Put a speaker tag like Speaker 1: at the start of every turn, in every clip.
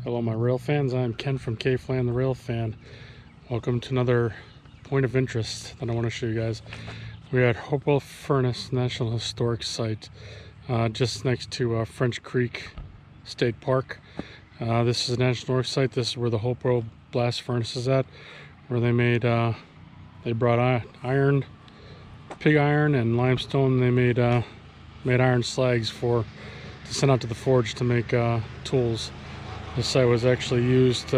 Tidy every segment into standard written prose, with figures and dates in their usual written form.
Speaker 1: Hello my rail fans, I'm Ken from Kflann the Railfan. Welcome to another point of interest that I want to show you guys. We're at Hopewell Furnace National Historic Site, just next to French Creek State Park. This is a national historic site. This is where the Hopewell blast furnace is at, where they made, they brought iron, pig iron and limestone. They made iron slags to send out to the forge to make tools. This site was actually used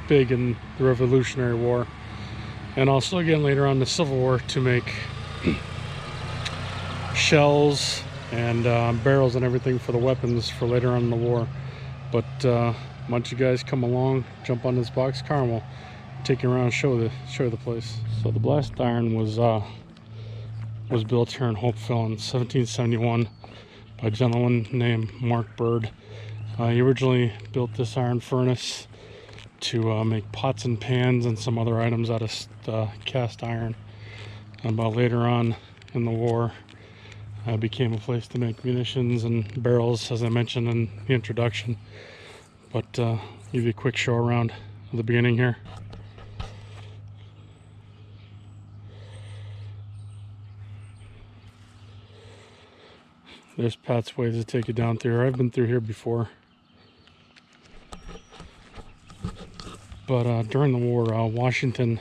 Speaker 1: big in the Revolutionary War, and also again later on in the Civil War to make shells and barrels and everything for the weapons for later on in the war. But why don't you guys come along, jump on this box car, and we'll take you around and show you the place. So the blast iron was built here in Hopewell in 1771 by a gentleman named Mark Bird. He originally built this iron furnace to make pots and pans and some other items out of cast iron. But later on in the war, it became a place to make munitions and barrels, as I mentioned in the introduction. But give you a quick show around at the beginning here. There's pathways to take you down through here. I've been through here before. But during the war, Washington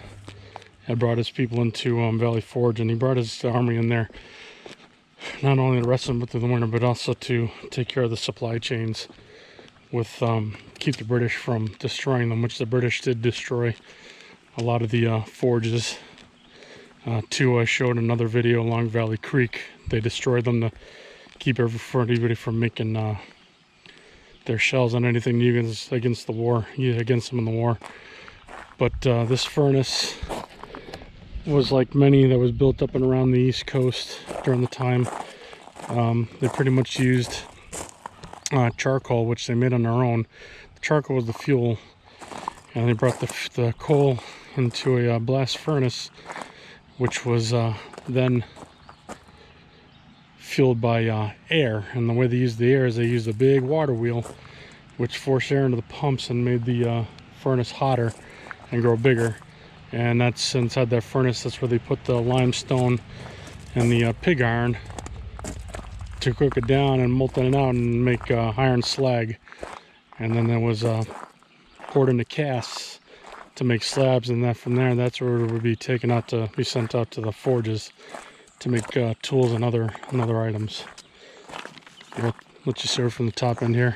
Speaker 1: had brought his people into Valley Forge, and he brought his army in there, not only to rest them through the winter, but also to take care of the supply chains, with keep the British from destroying them, which the British did destroy a lot of the forges. I showed another video along Valley Creek. They destroyed them to keep everybody from making their shells on anything against the war, against them in the war. But this furnace was like many that was built up and around the East Coast during the time. They pretty much used charcoal, which they made on their own. The charcoal was the fuel, and they brought the coal into a blast furnace, which was then fueled by air. And the way they used the air is they used a big water wheel, which forced air into the pumps and made the furnace hotter and grow bigger. And that's inside that furnace, that's where they put the limestone and the pig iron to cook it down and molten it out and make iron slag. And then it was poured into casts to make slabs, and that from there, that's where it would be taken out to be sent out to the forges to make tools and other items. I'll let you serve from the top end here.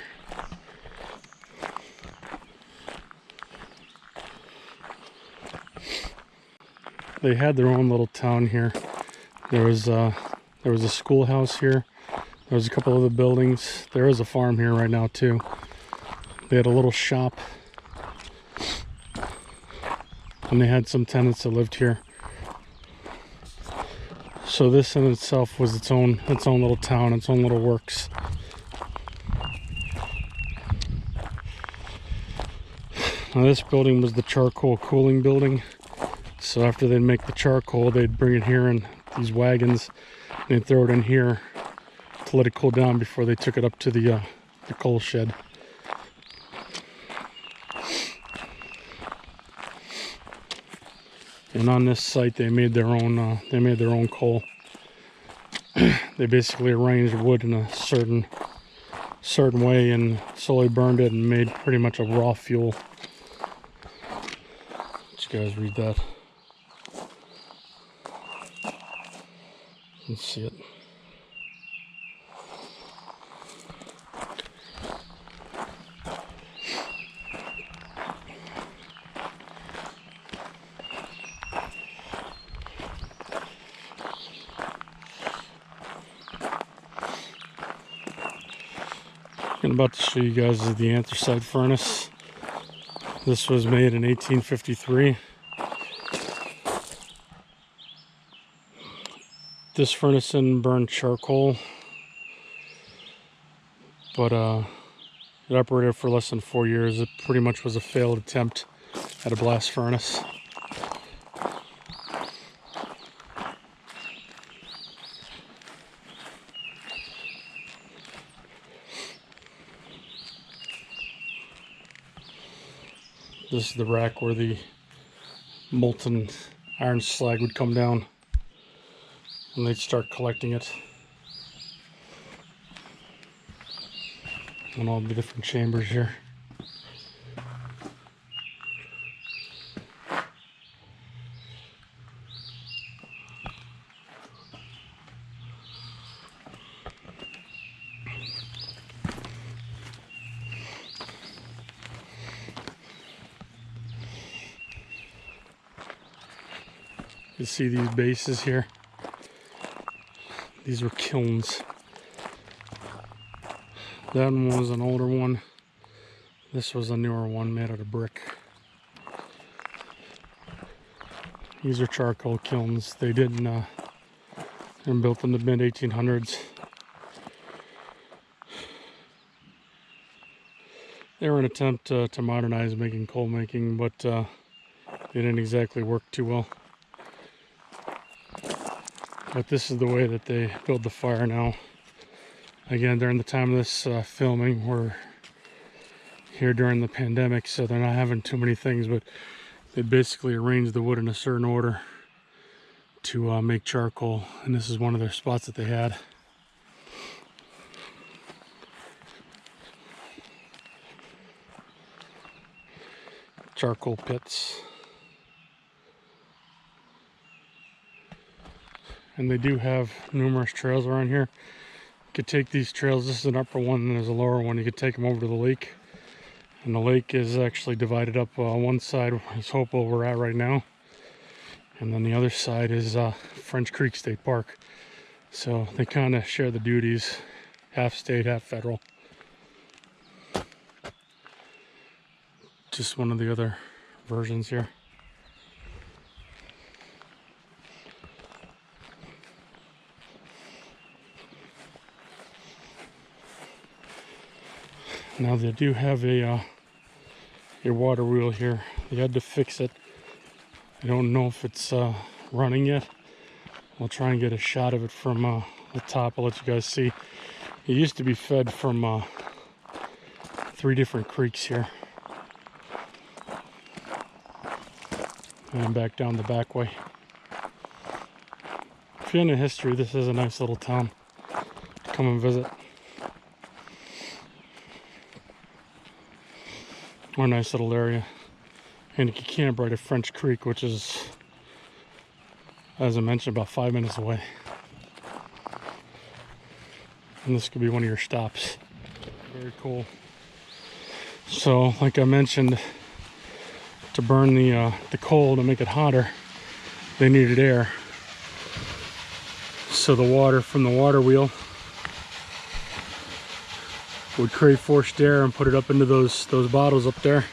Speaker 1: They had their own little town here. There was a schoolhouse here. There was a couple other buildings. There is a farm here right now too. They had a little shop, and they had some tenants that lived here. So this in itself was its own little town, its own little works. Now this building was the charcoal cooling building. So after they'd make the charcoal, they'd bring it here in these wagons, and they'd throw it in here to let it cool down before they took it up to the coal shed. And on this site, they made their own coal. They basically arranged wood in a certain way and slowly burned it and made pretty much a raw fuel. Let you guys read that. You can see it. I'm about to show you guys the anthracite furnace. This was made in 1853. This furnace didn't burn charcoal, but it operated for less than 4 years. It pretty much was a failed attempt at a blast furnace. This is the rack where the molten iron slag would come down and they'd start collecting it in all the different chambers here. You see these bases here? These were kilns. That one was an older one. This was a newer one made out of brick. These are charcoal kilns. They didn't, they were built in the mid-1800s. They were an attempt to modernize making coal making, but they didn't exactly work too well. But this is the way that they build the fire now. Again, during the time of this filming, we're here during the pandemic, so they're not having too many things, but they basically arrange the wood in a certain order to make charcoal, and this is one of their spots that they had. Charcoal pits. And they do have numerous trails around here. You could take these trails. This is an upper one and there's a lower one. You could take them over to the lake. And the lake is actually divided up. One side is Hopewell, where we're at right now. And then the other side is French Creek State Park. So they kind of share the duties. Half state, half federal. Just one of the other versions here. Now they do have a water wheel here. They had to fix it. I don't know if it's running yet. I'll try and get a shot of it from the top. I'll let you guys see. It used to be fed from 3 different creeks here. And back down the back way. If you're into history, this is a nice little town. Come and visit. Or a nice little area. And you can camp right at French Creek, which is, as I mentioned, about 5 minutes away. And this could be one of your stops. Very cool. So, like I mentioned, to burn the coal to make it hotter, they needed air. So the water from the water wheel would create forced air and put it up into those bottles up there.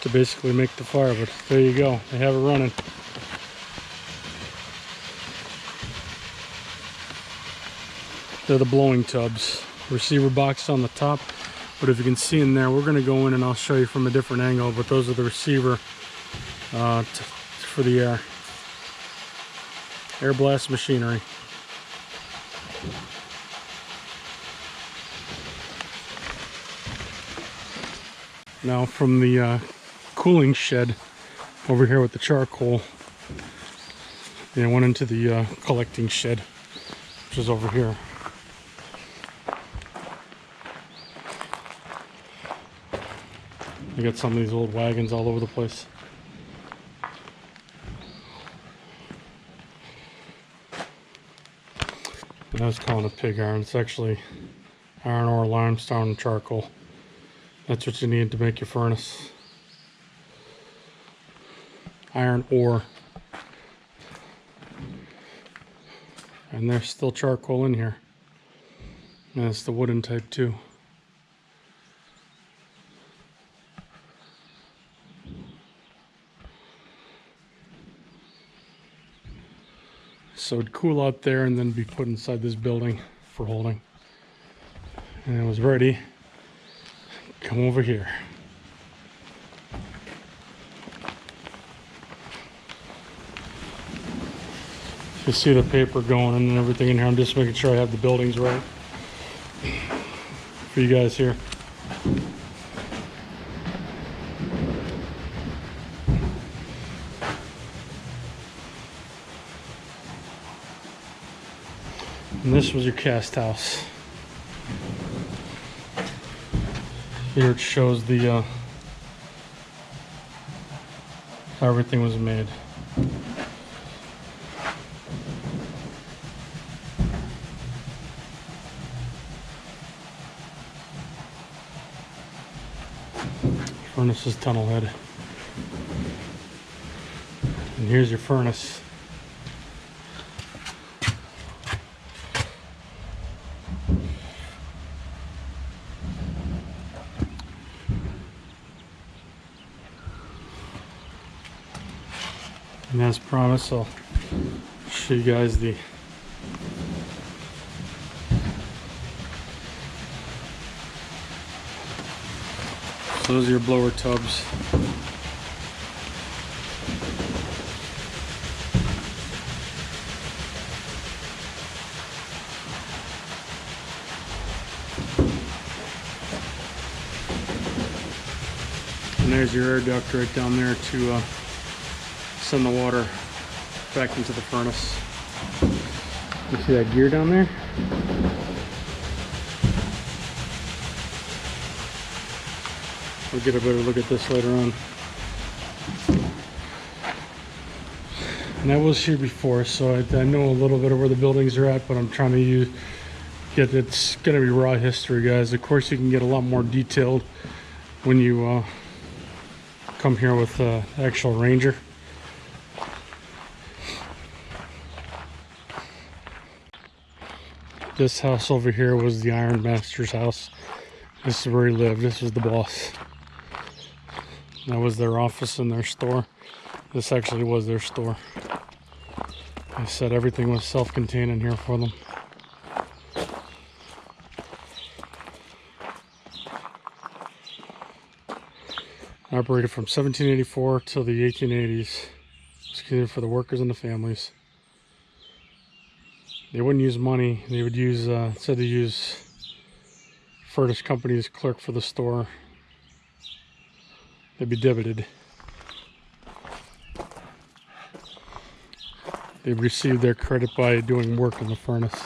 Speaker 1: To basically make the fire, but there you go, they have it running. They're the blowing tubs. Receiver box on the top, but if you can see in there, we're going to go in and I'll show you from a different angle, but those are the receiver for the air blast machinery. Now from the cooling shed over here with the charcoal, they went into the collecting shed, which is over here. You got some of these old wagons all over the place. And I was calling it pig iron. It's actually iron ore, limestone, and charcoal. That's what you need to make your furnace. Iron ore. And there's still charcoal in here. And it's the wooden type too. So it'd cool out there and then be put inside this building for holding. And it was ready. Come over here. You see the paper going and everything in here. I'm just making sure I have the buildings right. for you guys here. And this was your cast house. Here it shows the how everything was made. Furnace is tunnel head. And here's your furnace. And as promised, I'll show you guys the so those are your blower tubs. And there's your air duct right down there to send the water back into the furnace. You see that gear down there? We'll get a better look at this later on. And I was here before, so I know a little bit of where the buildings are at, but I'm trying to it's going to be raw history, guys. Of course, you can get a lot more detailed when you come here with actual Ranger. This house over here was the Iron Master's house. This is where he lived. This was the boss. That was their office and their store. This actually was their store. I said everything was self-contained in here for them. Operated from 1784 till the 1880s. Excuse me, for the workers and the families. They wouldn't use money. They would use, said to use furnish company's clerk for the store. They'd be debited. They received their credit by doing work in the furnace.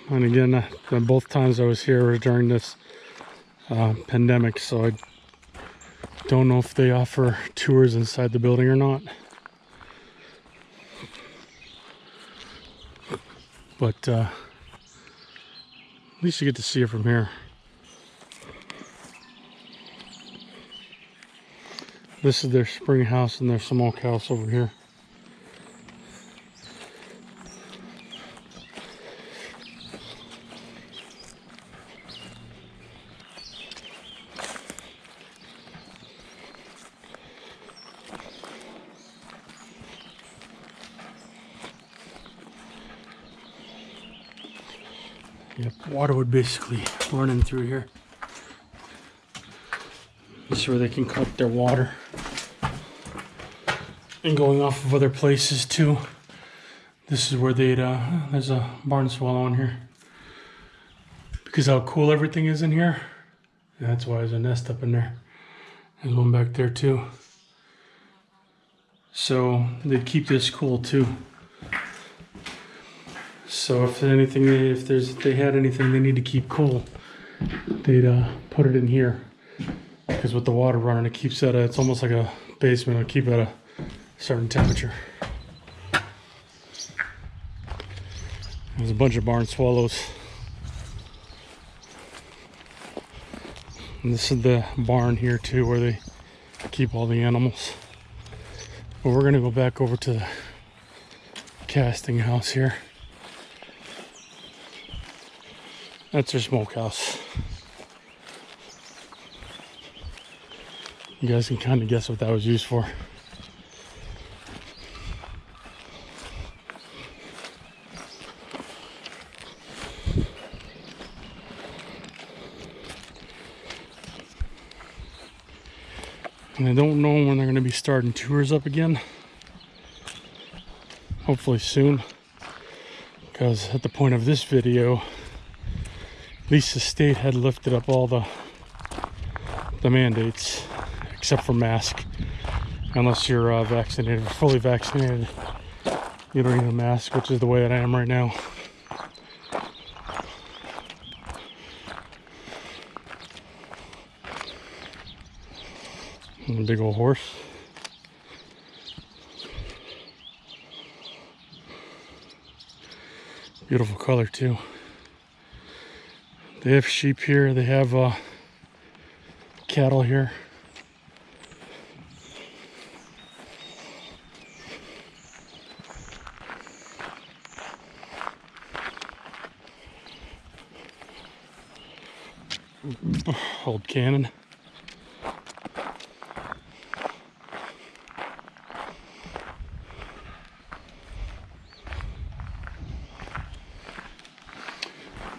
Speaker 1: And again, both times I was here was during this pandemic, so I don't know if they offer tours inside the building or not. But at least you get to see it from here. This is their spring house and their smoke house over here. Yep, water would basically run in through here. This is where they can collect their water. And going off of other places too. This is where they'd, there's a barn swallow in here. Because how cool everything is in here. That's why there's a nest up in there. There's one back there too. So they keep this cool too. So if anything, if they had anything they need to keep cool, they'd put it in here. Because with the water running, it keeps at it's almost like a basement. It'll keep at a certain temperature. There's a bunch of barn swallows. And this is the barn here too, where they keep all the animals. But we're gonna go back over to the casting house here. That's their smokehouse. You guys can kind of guess what that was used for. And I don't know when they're going to be starting tours up again. Hopefully soon. Because at the point of this video, at least the state had lifted up all the mandates, except for mask. Unless you're vaccinated or fully vaccinated, you don't need a mask, which is the way that I am right now. And a big old horse. Beautiful color too. They have sheep here. They have cattle here. Old cannon.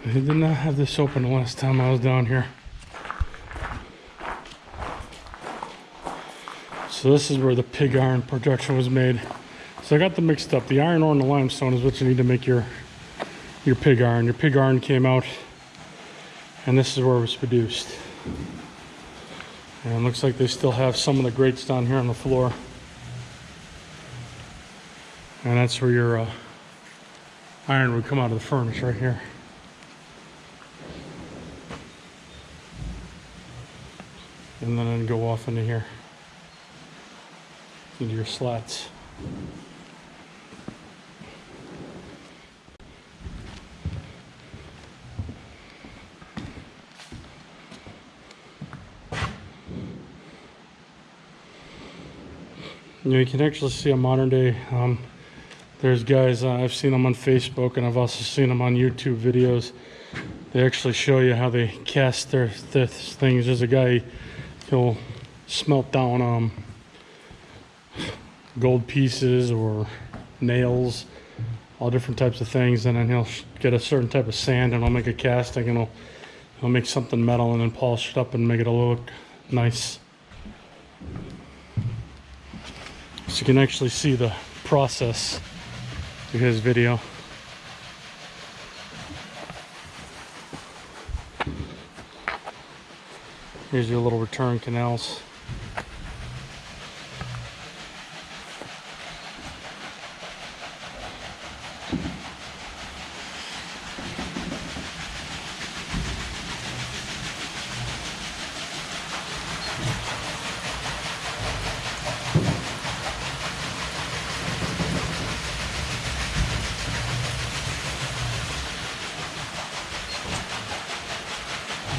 Speaker 1: They did not have this open the last time I was down here. So this is where the pig iron production was made. So I got them mixed up. The iron ore and the limestone is what you need to make your pig iron. Your pig iron came out, and this is where it was produced. And it looks like they still have some of the grates down here on the floor. And that's where your iron would come out of the furnace right here. And then it'd go off into here, into your slats. You can actually see a modern day, there's guys, I've seen them on Facebook and I've also seen them on YouTube videos. They actually show you how they cast their things. There's a guy, he'll smelt down gold pieces or nails, all different types of things, and then he'll get a certain type of sand and he'll make a casting, and he'll make something metal and then polish it up and make it look nice. So you can actually see the process through his video. Here's your little return canals.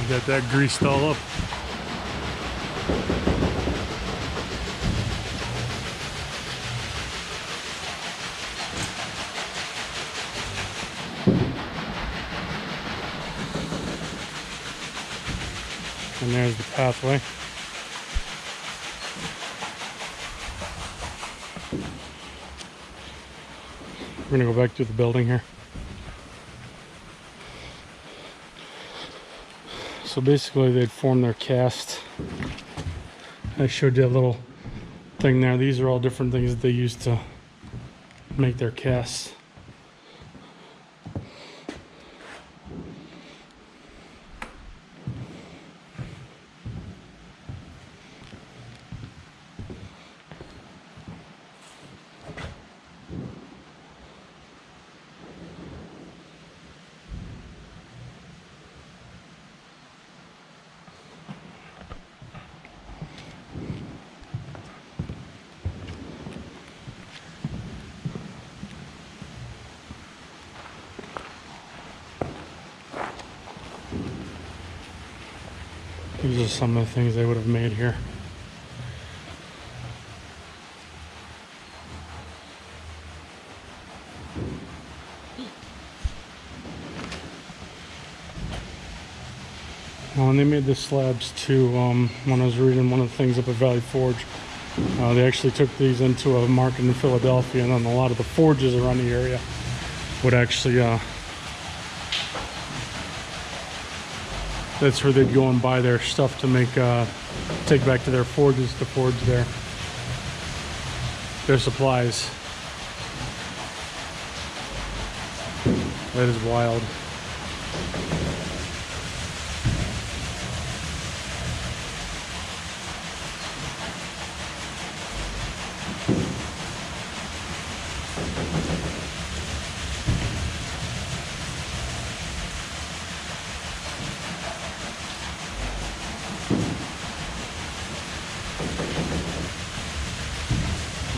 Speaker 1: You got that greased all up. And there's the pathway. We're gonna go back to the building here. So basically they'd form their cast. I showed you a little thing there. These are all different things that they use to make their casts. These are some of the things they would have made here. Well, and they made the slabs too. When I was reading one of the things up at Valley Forge, they actually took these into a market in Philadelphia, and then a lot of the forges around the area would actually That's where they'd go and buy their stuff to make, take back to their forges to forge their supplies. That is wild.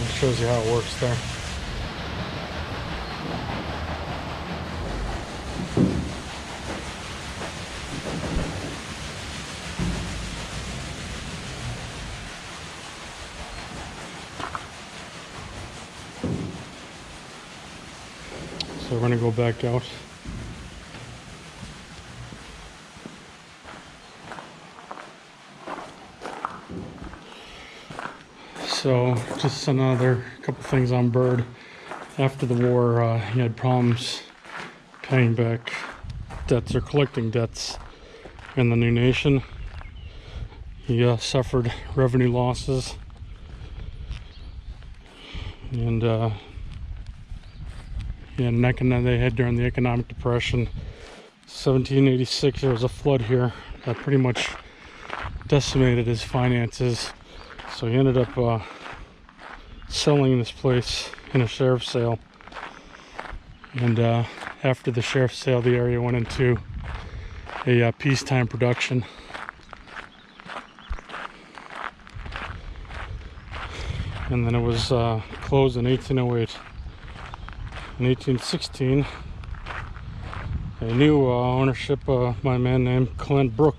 Speaker 1: It shows you how it works there. So we're going to go back out. So just another couple things on Bird. After the war, he had problems paying back debts or collecting debts in the new nation. He suffered revenue losses, and they had during the economic depression, 1786. There was a flood here that pretty much decimated his finances. So he ended up selling this place in a sheriff's sale. And after the sheriff's sale, the area went into a peacetime production. And then it was closed in 1808. In 1816, a new ownership by a man named Kflann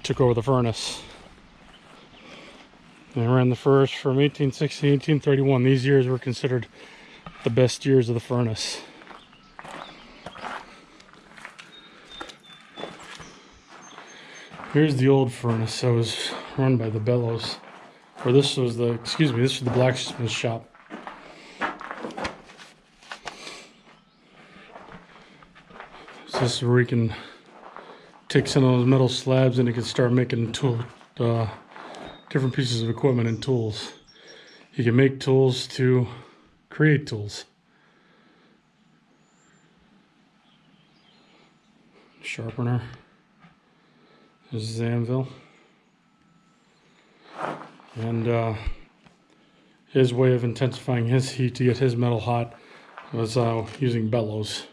Speaker 1: took over the furnace. They ran the furnace from 1860 to 1831. These years were considered the best years of the furnace. Here's the old furnace that was run by the bellows. Or this was the, this was the blacksmith shop. So this is where we can take some of those metal slabs and it can start making different pieces of equipment and tools. You can make tools to create tools. Sharpener. This is the anvil. And his way of intensifying his heat to get his metal hot was using bellows.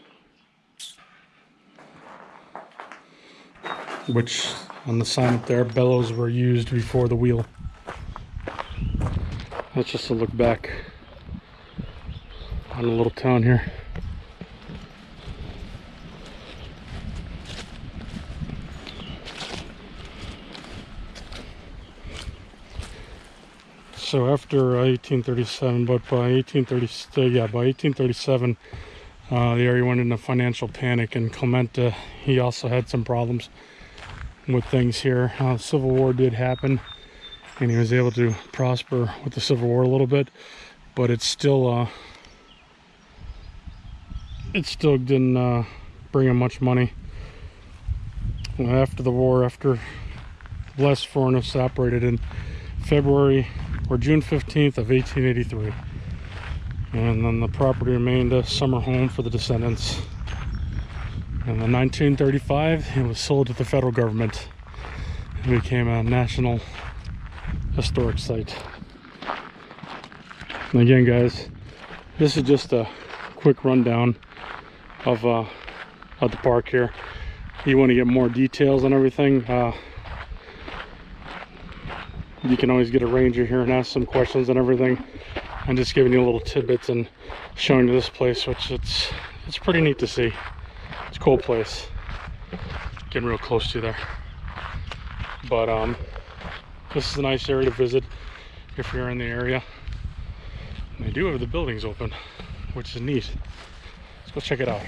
Speaker 1: Which, on the sign up there, bellows were used before the wheel. That's just a look back on a little town here. So after 1837, but by 1837, the area went into financial panic, and Kflann, he also had some problems with things here. Civil War did happen, and he was able to prosper with the Civil War a little bit, but it still didn't bring him much money. After the war, after Blessed Furnace operated in February or June 15th of 1883, and then the property remained a summer home for the descendants. And in 1935, it was sold to the federal government and became a national historic site. And again, guys, this is just a quick rundown of the park here. You want to get more details on everything, you can always get a ranger here and ask some questions on everything. I'm just giving you little tidbits and showing you this place, which it's pretty neat to see. It's a cool place. Getting real close to there. But this is a nice area to visit if you're in the area. And they do have the buildings open, which is neat. Let's go check it out.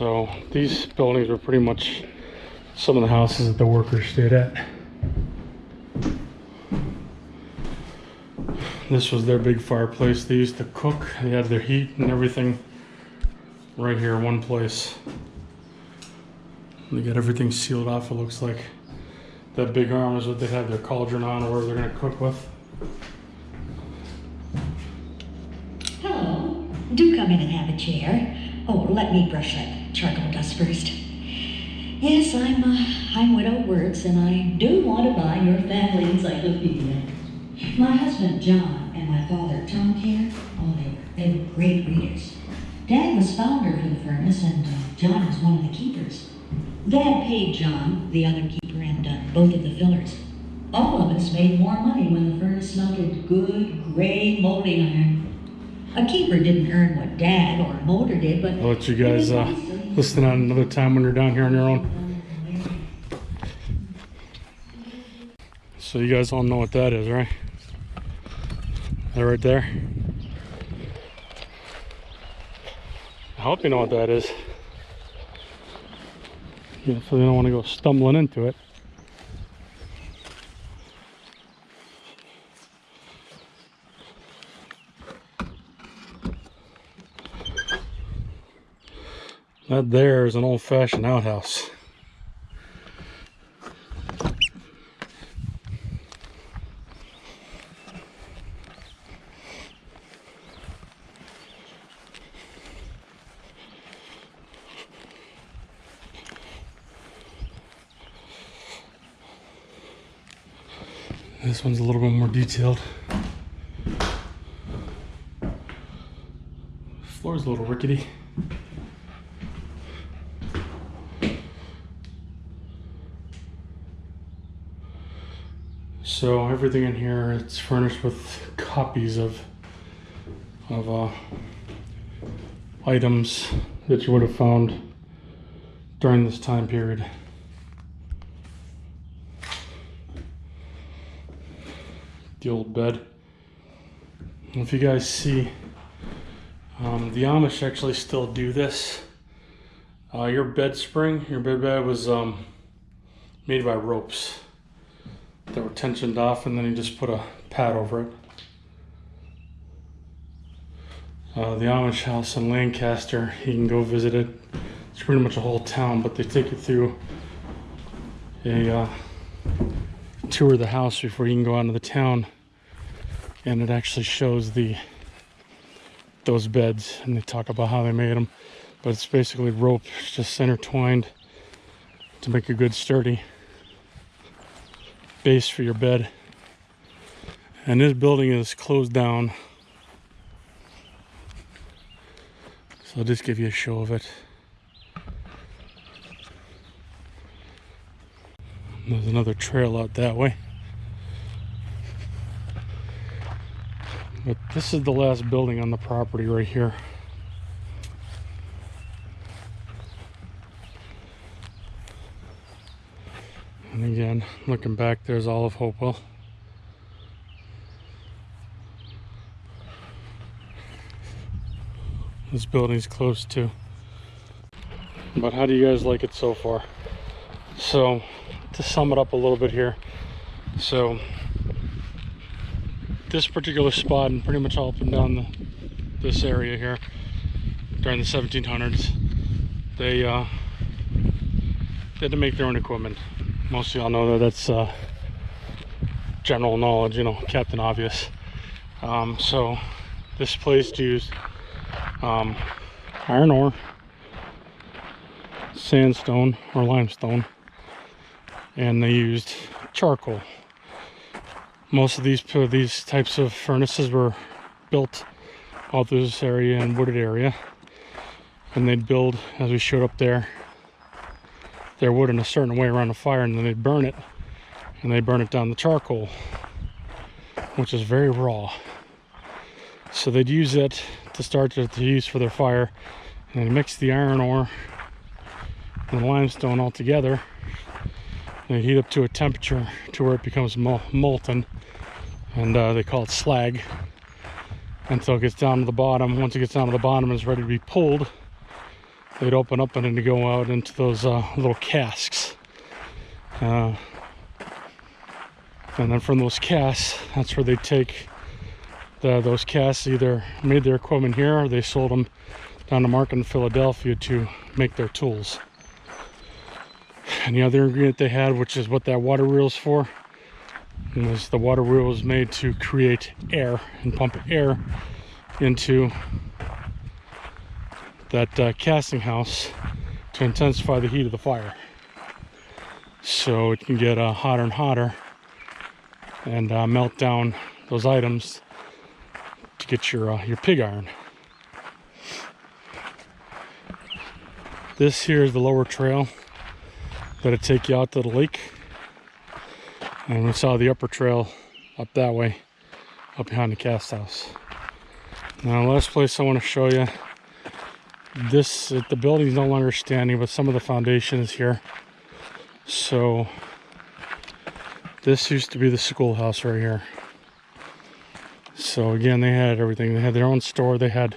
Speaker 1: So these buildings were pretty much some of the houses that the workers stayed at. This was their big fireplace. They used to cook. They had their heat and everything right here in one place. They got everything sealed off, it looks like. That big arm is what they have their cauldron on or whatever they're going to cook with.
Speaker 2: Hello. Do come in and have a chair. Oh, let me brush that charcoal dust first. Yes, I'm Widow Works, and I do want to buy your family encyclopedia. My husband, John, and my father, Tom here, oh, they were great readers. Dad was founder of the furnace, and John was one of the keepers. Dad paid John, the other keeper, and both of the fillers. All of us made more money when the furnace smelted good, gray molding iron. A keeper didn't earn what Dad or a motor did, but...
Speaker 1: I'll let you guys listen on another time when you're down here on your own. So you guys all know what that is, right? That right there. I hope you know what that is. Yeah, so you don't want to go stumbling into it. That there is an old-fashioned outhouse. This one's a little bit more detailed. Floor's a little rickety. So everything in here, it's furnished with copies of items that you would have found during this time period. The old bed. If you guys see, the Amish actually still do this. Your bed spring, your bed was made by ropes that were tensioned off, and then you just put a pad over it. The Amish house in Lancaster, you can go visit it. It's pretty much a whole town, but they take you through a tour of the house before you can go out into the town, and it actually shows those beds, and they talk about how they made them. But it's basically rope just intertwined to make a good sturdy base for your bed. And this building is closed down, so I'll just give you a show of it. There's another trail out that way. But this is the last building on the property right here. And again, looking back, there's all of Hopewell. This building's close too. But how do you guys like it so far? So, to sum it up a little bit here. So, this particular spot, and pretty much all up and down this area here, during the 1700s, they had to make their own equipment. Most of y'all know that that's general knowledge, you know, Captain Obvious. So this place used iron ore, sandstone or limestone, and they used charcoal. Most of these types of furnaces were built all through this area and wooded area, and they'd build, as we showed up there, their wood in a certain way around the fire, and then they'd burn it, and they burn it down the charcoal, which is very raw. So they'd use it to start to use for their fire, and they'd mix the iron ore and the limestone all together, and they'd heat up to a temperature to where it becomes molten, and they call it slag, until it gets down to the bottom. Once it gets down to the bottom, it's ready to be pulled. they'd open up and then go out into those little casks. And then from those casks, that's where they take those casks, either made their equipment here or they sold them down the market in Philadelphia to make their tools. And the other ingredient they had, which is what that water wheel is for, was the water wheel was made to create air and pump air into that casting house to intensify the heat of the fire, so it can get hotter and hotter and melt down those items to get your pig iron. This here is the lower trail that'll take you out to the lake, and we saw the upper trail up that way, up behind the cast house. Now, the last place I want to show you, the building is no longer standing, but some of the foundation is here. So this used to be the schoolhouse right here. So again, they had everything. They had their own store. They had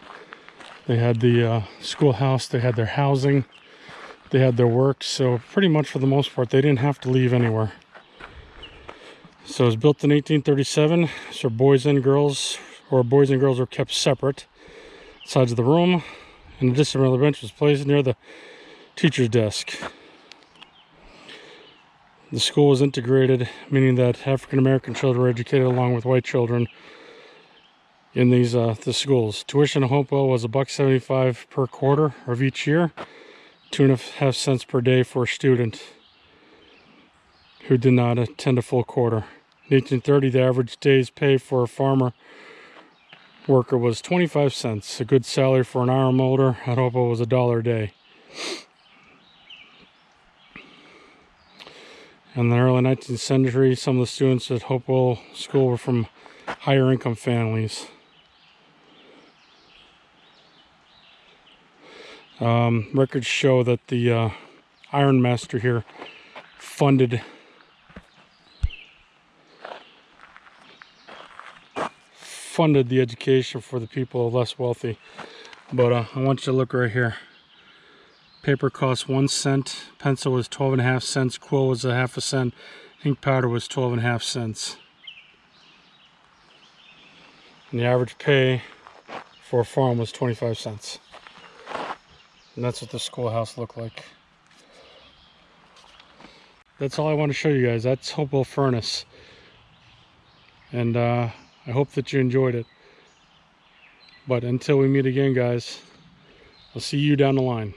Speaker 1: the schoolhouse. They had their housing. They had their work. So pretty much for the most part, they didn't have to leave anywhere. So it was built in 1837. So boys and girls were kept separate. Sides of the room, and the disciplinary bench was placed near the teacher's desk. The school was integrated, meaning that African American children were educated along with white children in these the schools. Tuition in Hopewell was $1.75 per quarter of each year, 2.5 cents per day for a student who did not attend a full quarter. In 1830, the average day's pay for a farmer worker was 25 cents. A good salary for an iron molder at Hopewell was $1 a day. In the early 19th century, some of the students at Hopewell School were from higher income families. Records show that the iron master here funded the education for the people less wealthy. But I want you to look right here. Paper cost 1 cent, pencil was 12.5 cents, quill was 1/2 cent, ink powder was 12.5 cents. And the average pay for a farm was 25 cents. And that's what the schoolhouse looked like. That's all I want to show you guys. That's Hopewell Furnace. And I hope that you enjoyed it. But until we meet again, guys, I'll see you down the line.